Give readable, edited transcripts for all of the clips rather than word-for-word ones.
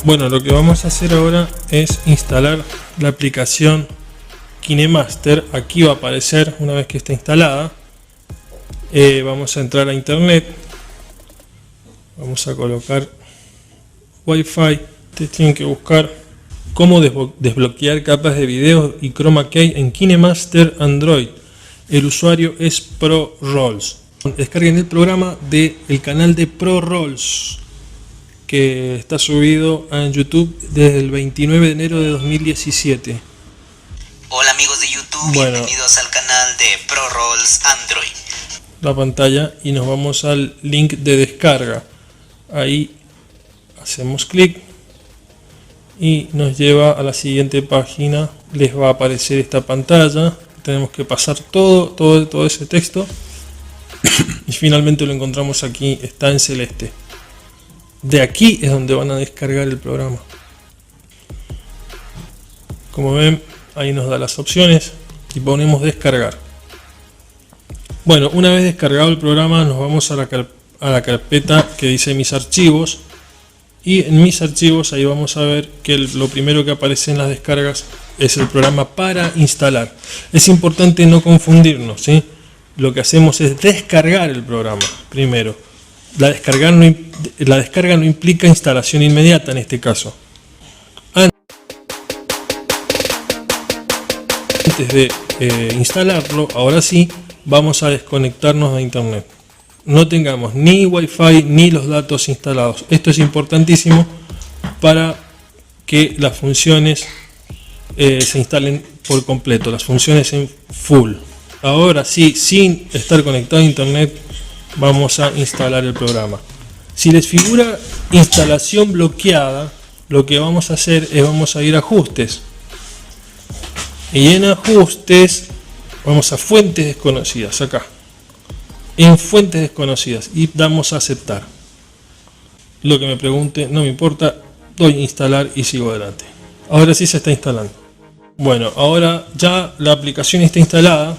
Bueno, lo que vamos a hacer ahora es instalar la aplicación KineMaster. Aquí va a aparecer una vez que está instalada. Vamos a entrar a internet. Vamos a colocar Wi-Fi. Ustedes tienen que buscar cómo desbloquear capas de video y chroma key en KineMaster Android. El usuario es ProRolls. Descarguen el programa del canal de ProRolls, que está subido en YouTube desde el 29 de enero de 2017. Hola amigos de YouTube, bienvenidos al canal de ProRolls Android. La pantalla y nos vamos al link de descarga. Ahí hacemos clic y nos lleva a la siguiente página. Les va a aparecer esta pantalla. Tenemos que pasar todo ese texto y finalmente lo encontramos aquí, está en celeste. De aquí es donde van a descargar el programa. Como ven, ahí nos da las opciones y ponemos descargar. Bueno, una vez descargado el programa nos vamos a la carpeta que dice mis archivos, y en mis archivos ahí vamos a ver que lo primero que aparece en las descargas es el programa para instalar. Es importante no confundirnos, ¿sí? Lo que hacemos es descargar el programa primero. La descarga no implica instalación inmediata en este caso. Antes de instalarlo, ahora sí, vamos a desconectarnos de internet. No tengamos ni Wi-Fi ni los datos instalados. Esto es importantísimo para que las funciones se instalen por completo, las funciones en full. Ahora sí, sin estar conectado a internet, vamos a instalar el programa. Si les figura instalación bloqueada, lo que vamos a hacer es vamos a ir a ajustes, y en ajustes vamos a fuentes desconocidas, acá en fuentes desconocidas, y damos a aceptar. Lo que me pregunte no me importa, doy a instalar y sigo adelante. Ahora sí se está instalando. Bueno, ahora ya la aplicación está instalada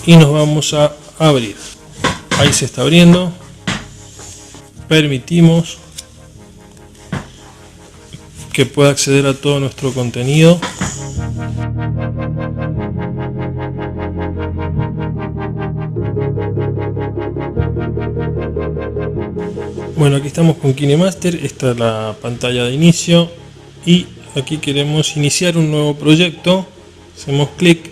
y nos vamos a abrir. Ahí se está abriendo. Permitimos que pueda acceder a todo nuestro contenido. Bueno, aquí estamos con KineMaster. Esta es la pantalla de inicio y aquí queremos iniciar un nuevo proyecto. Hacemos clic,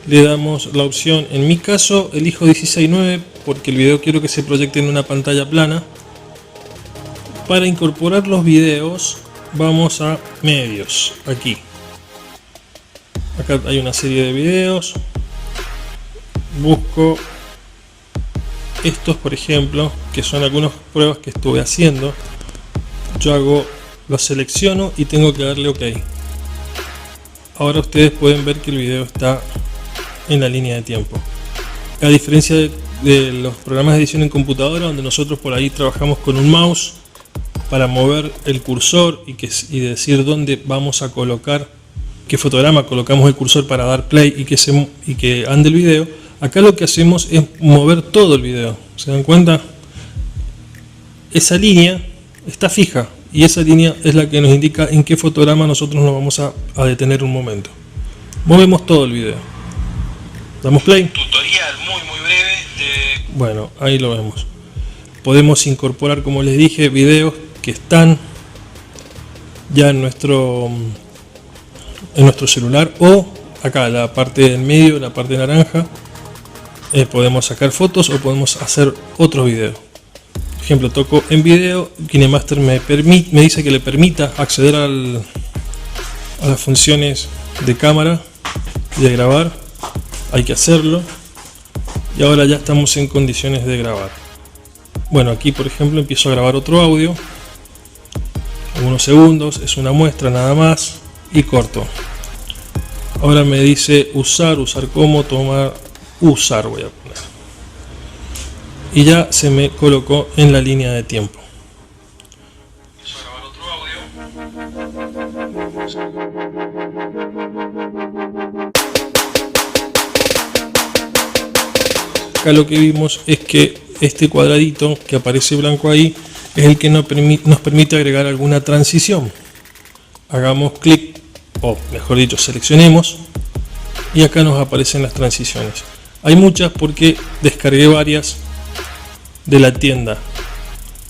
le damos la opción, en mi caso elijo 16:9 porque el video quiero que se proyecte en una pantalla plana. Para incorporar los videos vamos a medios, aquí. Acá hay una serie de videos. Busco estos, por ejemplo, que son algunas pruebas que estuve haciendo. Los selecciono y tengo que darle OK. Ahora ustedes pueden ver que el video está en la línea de tiempo. A diferencia de los programas de edición en computadora, donde nosotros por ahí trabajamos con un mouse para mover el cursor y decir dónde vamos a colocar, qué fotograma colocamos el cursor para dar play y que ande el video. Acá lo que hacemos es mover todo el video. ¿Se dan cuenta? Esa línea está fija y esa línea es la que nos indica en qué fotograma nosotros nos vamos a detener un momento. Movemos todo el video. Damos play. Tutorial muy breve de... Bueno, ahí lo vemos. Podemos incorporar, como les dije, videos que están ya en nuestro celular, o acá la parte del medio, la parte naranja. Podemos sacar fotos o podemos hacer otros videos. Por ejemplo, toco en video, KineMaster me dice que le permita acceder a las funciones de cámara y de grabar. Hay que hacerlo y ahora ya estamos en condiciones de grabar. Bueno, aquí por ejemplo empiezo a grabar otro audio, algunos segundos, es una muestra nada más, y corto. Ahora me dice usar como, tomar, usar voy a poner, y ya se me colocó en la línea de tiempo. Empiezo a grabar otro audio. Acá lo que vimos es que este cuadradito que aparece blanco ahí es el que nos permite agregar alguna transición. Hagamos clic, o mejor dicho, seleccionemos, y acá nos aparecen las transiciones. Hay muchas porque descargué varias de la tienda.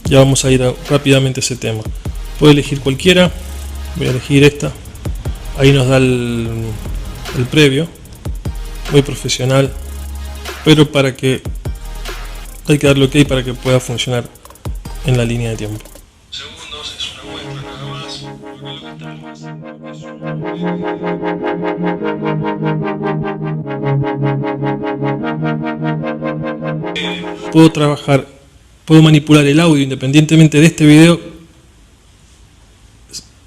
Ya vamos a ir rápidamente a ese tema. Puedo elegir cualquiera, voy a elegir esta. Ahí nos da el previo, muy profesional, pero para que hay que darle OK para que pueda funcionar en la línea de tiempo. Segundos, es una muestra nada más, porque lo que estamos puedo trabajar, puedo manipular el audio independientemente de este video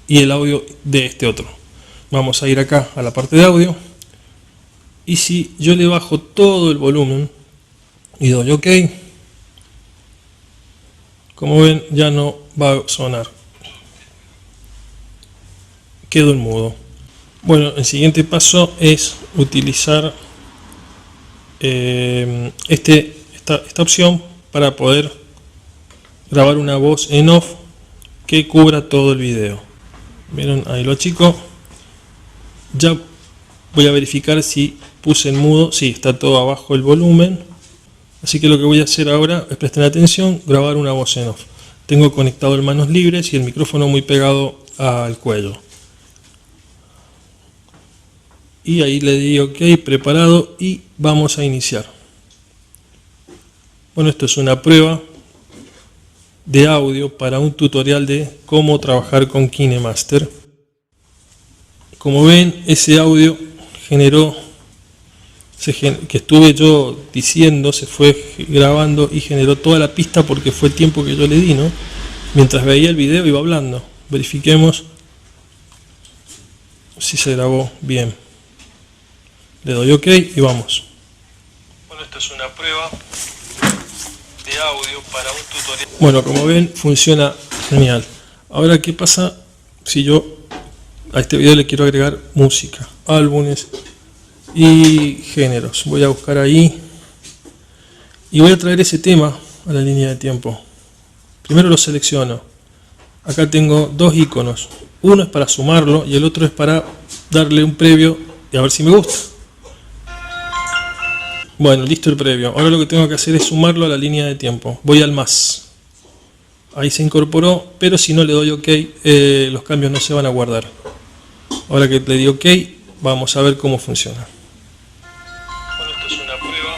y el audio de este otro. Vamos a ir acá a la parte de audio, y si yo le bajo todo el volumen y doy OK, como ven ya no va a sonar, quedo en mudo. Bueno, el siguiente paso es utilizar esta opción para poder grabar una voz en off que cubra todo el video. Vieron, ahí lo achico. Ya voy a verificar si puse en mudo. Sí, está todo abajo el volumen. Así que lo que voy a hacer ahora es, presten atención, grabar una voz en off. Tengo conectado el manos libres y el micrófono muy pegado al cuello. Y ahí le di OK, preparado, y vamos a iniciar. Bueno, esto es una prueba de audio para un tutorial de cómo trabajar con KineMaster. Como ven, ese audio generó, que estuve yo diciendo, se fue grabando y generó toda la pista porque fue el tiempo que yo le di, ¿no? Mientras veía el video iba hablando. Verifiquemos si se grabó bien. Le doy OK y vamos. Bueno, esto es una prueba de audio para un tutorial. Bueno, como ven, funciona genial. Ahora, ¿qué pasa si yo a este video le quiero agregar música, álbumes y géneros? Voy a buscar ahí y voy a traer ese tema a la línea de tiempo. Primero lo selecciono. Acá tengo dos iconos. Uno es para sumarlo y el otro es para darle un previo y a ver si me gusta. Bueno, listo el previo. Ahora lo que tengo que hacer es sumarlo a la línea de tiempo. Voy al más. Ahí se incorporó, pero si no le doy OK, los cambios no se van a guardar. Ahora que le di OK, vamos a ver cómo funciona. Bueno, esto es una prueba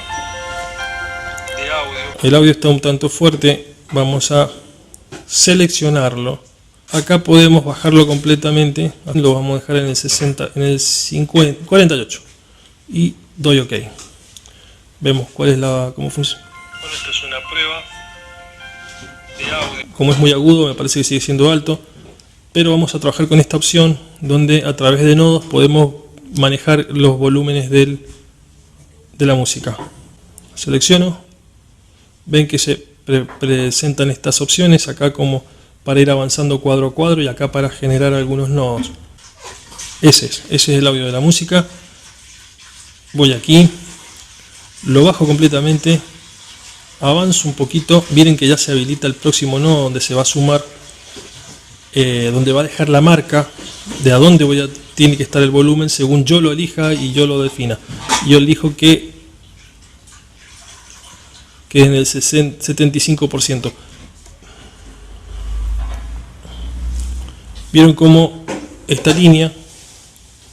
de audio. El audio está un tanto fuerte. Vamos a seleccionarlo. Acá podemos bajarlo completamente. Lo vamos a dejar en el 60, en el 50, 48. Y doy OK. Vemos cómo funciona. Bueno, esto es una prueba de audio. Como es muy agudo, me parece que sigue siendo alto. Pero vamos a trabajar con esta opción donde a través de nodos podemos manejar los volúmenes de la música. Selecciono. Ven que se presentan estas opciones acá como para ir avanzando cuadro a cuadro y acá para generar algunos nodos. Ese es el audio de la música. Voy aquí. Lo bajo completamente, avanzo un poquito, miren que ya se habilita el próximo nodo donde se va a sumar, donde va a dejar la marca de a dónde tiene que estar el volumen según yo lo elija y yo lo defina. Yo elijo que en el 75%. Vieron cómo esta línea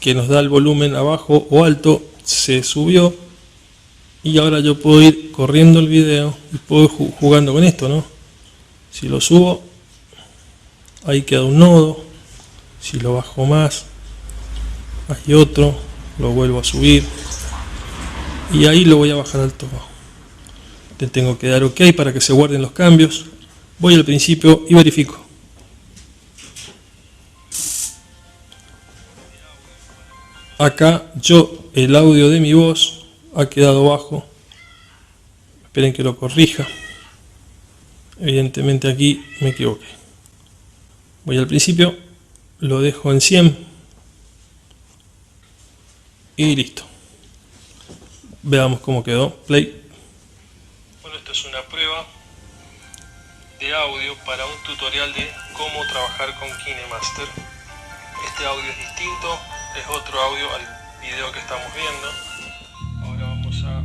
que nos da el volumen abajo o alto se subió. Y ahora yo puedo ir corriendo el video y puedo ir jugando con esto, ¿no? Si lo subo, ahí queda un nodo. Si lo bajo más, hay otro. Lo vuelvo a subir. Y ahí lo voy a bajar al todo. Le tengo que dar OK para que se guarden los cambios. Voy al principio y verifico. Acá el audio de mi voz ha quedado bajo. Esperen que lo corrija. Evidentemente aquí me equivoqué. Voy al principio, lo dejo en 100 y listo. Veamos cómo quedó. Play. Bueno, esto es una prueba de de audio para un tutorial de cómo trabajar con KineMaster. Este audio es distinto, es otro audio al video que estamos viendo. Ahora vamos a...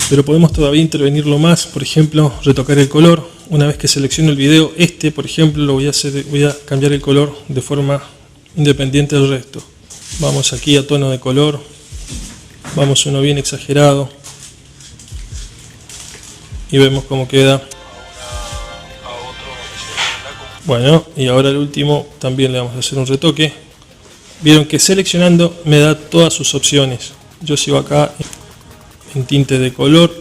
Pero podemos todavía intervenirlo más, por ejemplo, retocar el color. Una vez que selecciono el video, por ejemplo, lo voy a cambiar el color de forma independiente del resto. Vamos aquí a tono de color, vamos uno bien exagerado y vemos cómo queda. Bueno, y ahora el último también le vamos a hacer un retoque. Vieron que seleccionando me da todas sus opciones. Yo sigo acá en tinte de color,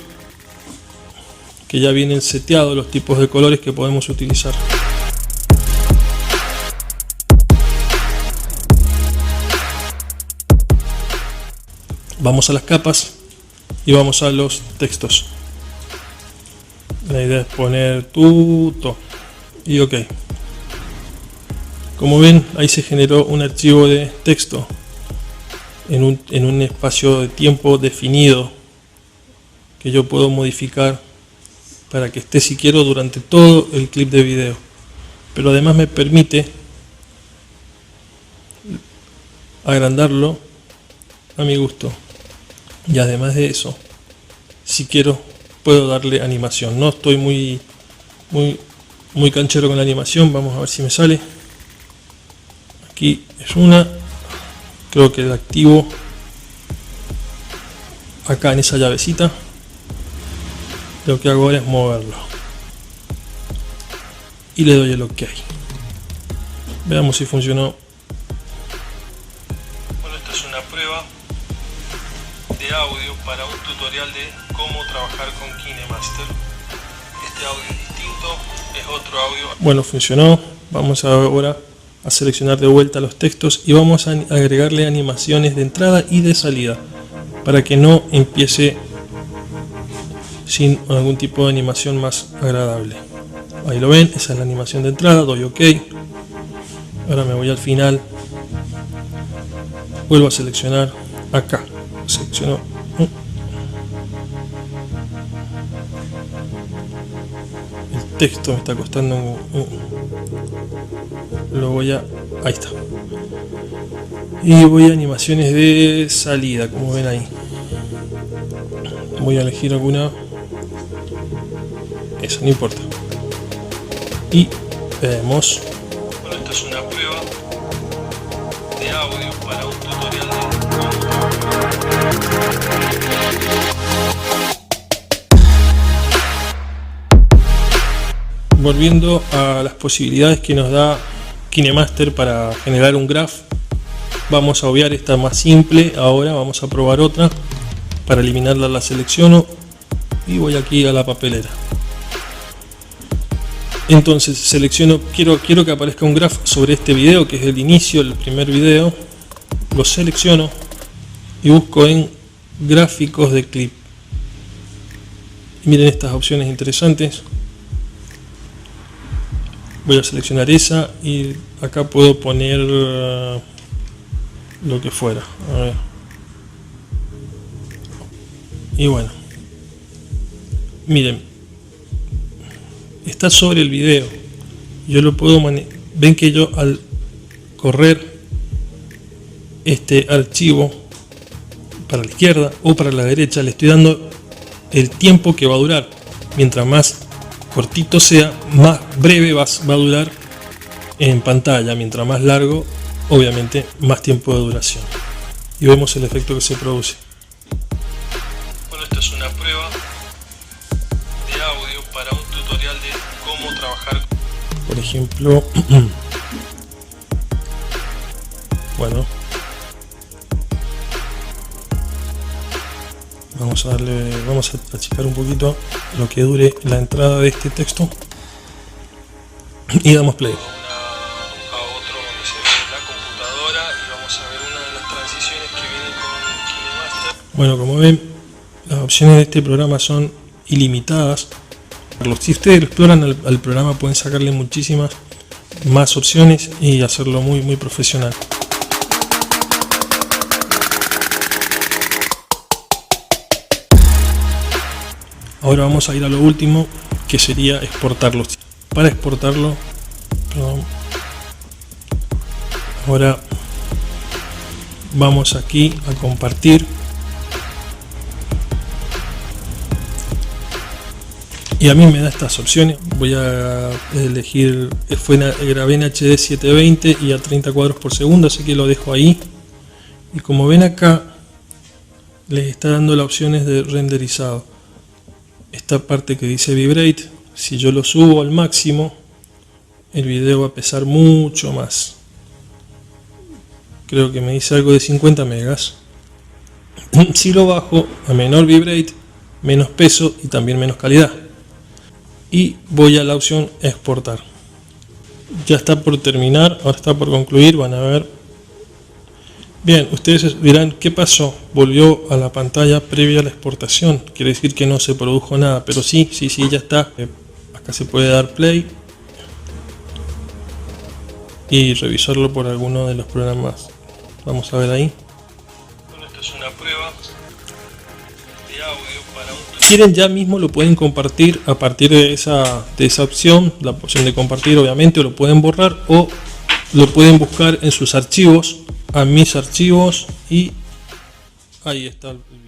que ya vienen seteados los tipos de colores que podemos utilizar. Vamos a las capas y vamos a los textos. La idea es poner tuto y ok. Como ven, ahí se generó un archivo de texto en un espacio de tiempo definido que yo puedo modificar para que esté, si quiero, durante todo el clip de video. Pero además me permite agrandarlo a mi gusto. Y además de eso, si quiero, puedo darle animación. No estoy muy canchero con la animación. Vamos a ver si me sale. Aquí es una. Creo que la activo acá en esa llavecita. Lo que hago ahora es moverlo. Y le doy el OK. Veamos si funcionó. Bueno, esta es una prueba de audio para un tutorial de cómo trabajar con KineMaster. Este audio es distinto, es otro audio. Bueno, funcionó. Vamos ahora a seleccionar de vuelta los textos y vamos a agregarle animaciones de entrada y de salida para que no empiece sin algún tipo de animación más agradable. Ahí lo ven, esa es la animación de entrada, doy OK. Ahora me voy al final, vuelvo a seleccionar acá, selecciono el texto, me está costando lo voy a, ahí está, y voy a animaciones de salida, como ven ahí. Voy a elegir alguna, eso no importa, y vemos. Bueno, esto es una prueba de audio para un tutorial de Volviendo a las posibilidades que nos da KineMaster para generar un graph, vamos a obviar esta más simple. Ahora vamos a probar otra. Para eliminarla la selecciono y voy aquí a la papelera. Entonces selecciono, quiero que aparezca un graph sobre este video, que es el inicio, el primer video. Lo selecciono y busco en gráficos de clip. Miren estas opciones interesantes. Voy a seleccionar esa y acá puedo poner lo que fuera. A ver. Y bueno, miren, está sobre el video. Yo lo puedo ven que yo al correr este archivo para la izquierda o para la derecha le estoy dando el tiempo que va a durar. Mientras más cortito sea, más breve va a durar en pantalla. Mientras más largo, obviamente más tiempo de duración. Y vemos el efecto que se produce. Bueno, esto es una prueba de audio para un tutorial de cómo trabajar. Por ejemplo, bueno, vamos a achicar un poquito lo que dure la entrada de este texto y damos play. A otro donde se ve la computadora y vamos a ver una de las transiciones que vienen con KineMaster. Bueno, como ven, las opciones de este programa son ilimitadas. Si ustedes exploran al programa pueden sacarle muchísimas más opciones y hacerlo muy profesional. Ahora vamos a ir a lo último, que sería exportarlo. Para exportarlo, perdón, ahora vamos aquí a compartir. Y a mí me da estas opciones. Voy a elegir, grabé en HD 720 y a 30 cuadros por segundo, así que lo dejo ahí. Y como ven acá, les está dando las opciones de renderizado. Esta parte que dice Vibrate, si yo lo subo al máximo, el video va a pesar mucho más. Creo que me dice algo de 50 megas. Si lo bajo a menor Vibrate, menos peso y también menos calidad. Y voy a la opción exportar. Ya está por terminar, ahora está por concluir, van a ver. Bien, ustedes dirán, ¿qué pasó? Volvió a la pantalla previa a la exportación. Quiere decir que no se produjo nada, pero sí, ya está. Acá se puede dar play y revisarlo por alguno de los programas. Vamos a ver ahí. Bueno, esto es una prueba de audio para un... Quieren, ya mismo lo pueden compartir a partir de esa opción, la opción de compartir obviamente, o lo pueden borrar o lo pueden buscar en sus archivos, a mis archivos, y ahí está el video.